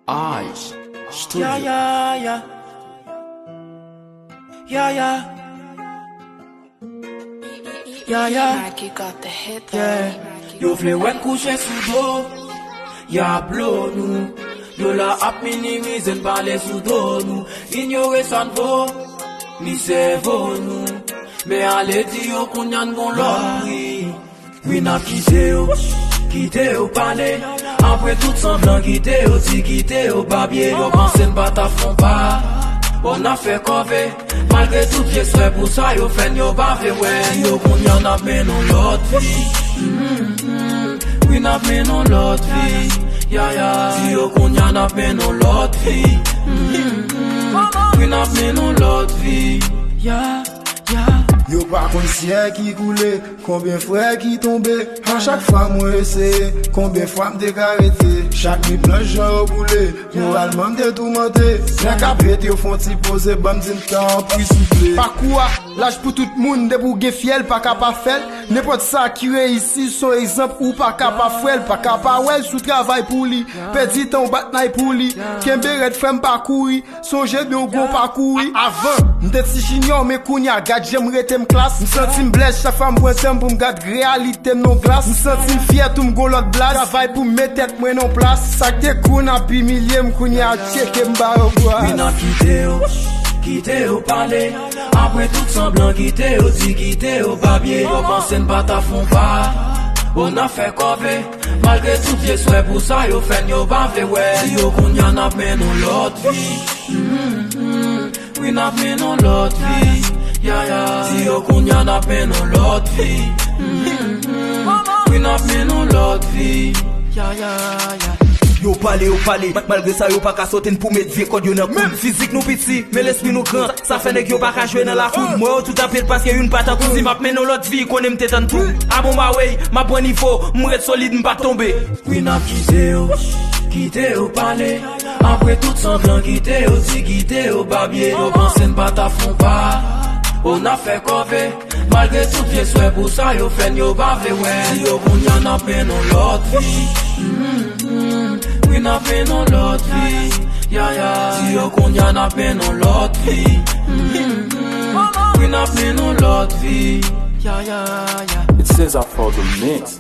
Eyes Studio. Yeah. Maggie got the hit Yeah. Yo vle wèn kouche sou do, ya blow nou. Yo la ap minimize n'pale sou do nou. Ignore san vo, ni servo nou. Me ale di yo kounyan gon lori. Oui nap kite yo pale. Apre tout semblant kite yo ti kite yo babye. Yo panse n'bata fon pa, on a fait cover. Malgré tout pied soit pour ça yo fen yo bave ouais. Yo kounyan ap menon lot vi. Oui nap menon lot vi. Si yo kounyan ap menon lot vi. Oui nap menon lot vi. Yo pa kon siye ki koule, combien frères qui tombe. A chaque fois moi essaye, combien fois m'te karete. Chaque nuit blanche j'en boule, moralement m'te tourmenté. Bien qu'après yo font ti pose, bam din temps puis souffler. Pas quoi, l'âge pour tout le monde, de pour gen fiel, pas capable faire. N'importe ça qui réussit, son exemple ou pas capable faire, pas capable sous travail pour lui. Perdi ton bataille pour lui, Kemberet femme pas courir, songe bien gros parcours. Avant, m'te si junior mais kounya, gade j'aimerais classe, m'senti m'blesse chaque fois m'pointem pour m'gade réalité non glace. M'senti m'fier tout m'gon l'autre blase. Travail pour mettre tête moi non place. Ça te koun a pi millier m'kounya check m'ba au bois. Oui n'a kite yo pale. Après tout semblant kite yo ti kite yo babye. Yo pense n'bata fon pa, on a fait cover. Malgré tout pied soit pour ça yo fen yo bave ouais. Yo kounyan ap menon lot vi. Oui n'a menon lot vi. Si yo kounyan ap menon lot vi. Oui n'a menon lot vi. Yo pale, malgré ça yo pa ka soten pou met vie kod yo nan koum. Physique nou piti, mais l'esprit nou grand. Ça fait nek yo pa ka jwe nan la foud. Moi yo tout apel parce que une pata kouzi map menon lot vie konen mte tan tout. A bon ma way, ma bon niveau, m'ret solide m'pa tomber. Oui n'a kite yo pale. Après tout semblant kite yo ti kite yo babye. Yo pense n'bata fon pa, on a fait cover. Malgré tout pied soit pour ça yo fen yo bave ouais. Yo kounyan ap menon lot vi. Oui n'a menon lot vi. Si yo kounyan ap menon lot vi. Oui n'a menon lot vi. It says I for the mix.